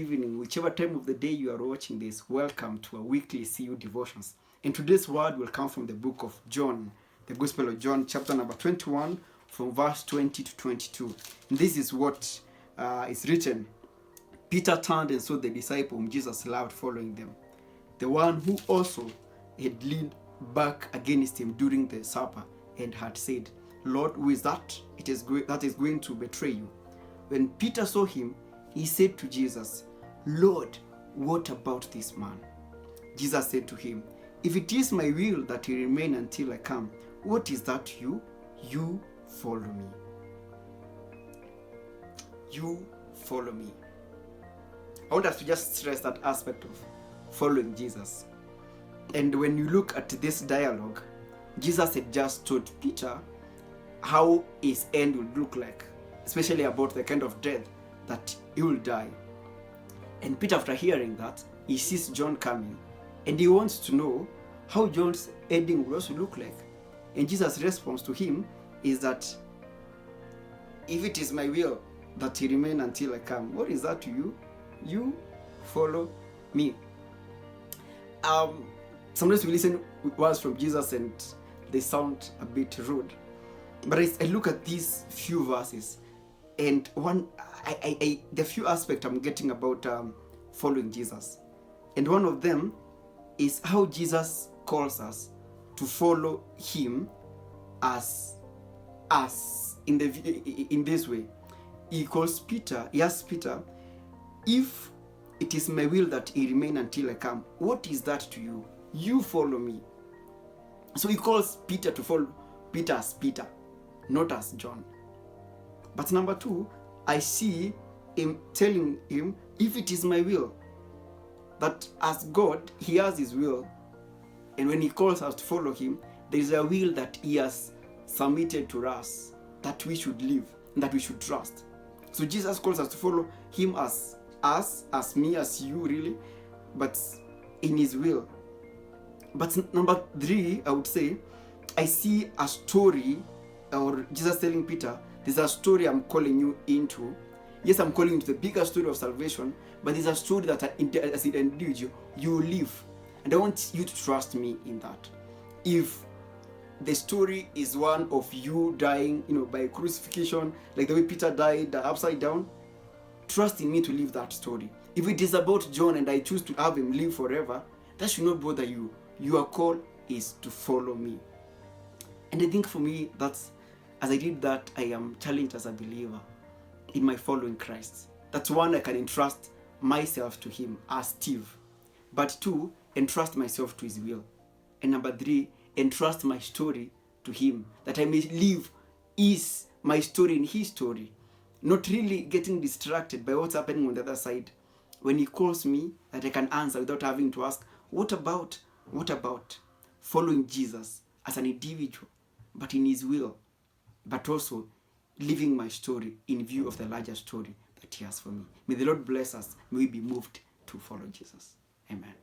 evening, whichever time of the day you are watching this. Welcome to our weekly CU devotions. And today's word will come from the book of John, the Gospel of John, chapter number 21, from verse 20 to 22. And this is what is written. Peter turned and saw the disciple whom Jesus loved following them, the one who also had leaned back against him during the supper and had said, Lord, who is that? That is going to betray you. When Peter saw him, he said to Jesus, Lord, what about this man? Jesus said to him, if it is my will that he remain until I come, what is that to you? You follow me. You follow me. I want us to just stress that aspect of following Jesus. And when you look at this dialogue, Jesus had just told Peter how his end would look like, especially about the kind of death that he will die. And Peter, after hearing that, he sees John coming and he wants to know how John's ending will also look like. And Jesus' response to him is that if it is my will that he remain until I come, what is that to you? You follow me. Sometimes we listen words from Jesus and they sound a bit rude. But I look at these few verses, and the few aspects I'm getting about following Jesus. And one of them is how Jesus calls us to follow him as in this way. He asks Peter, if it is my will that he remain until I come, what is that to you? You follow me. So he calls Peter to follow Peter as Peter, not as John. But number two, I see him telling him, if it is my will, that as God, he has his will. And when he calls us to follow him, there is a will that he has submitted to us, that we should live, and that we should trust. So Jesus calls us to follow him as us, as me, as you really, but in his will. But number three, I would say, I see a story, or Jesus telling Peter, there's a story I'm calling you into. Yes, I'm calling you into the bigger story of salvation, but there's a story that as an individual, you live. And I want you to trust me in that. If the story is one of you dying, by crucifixion, like the way Peter died upside down, trust in me to live that story. If it is about John and I choose to have him live forever, that should not bother you. Your call is to follow me. And I think for me, that's, as I did that, I am challenged as a believer in my following Christ. That's one, I can entrust myself to him as Steve. But two, entrust myself to his will. And number three, entrust my story to him, that I may live my story in his story. Not really getting distracted by what's happening on the other side. When he calls me, that I can answer without having to ask, what about following Jesus as an individual, but in his will, but also living my story in view of the larger story that he has for me. May the Lord bless us. May we be moved to follow Jesus. Amen.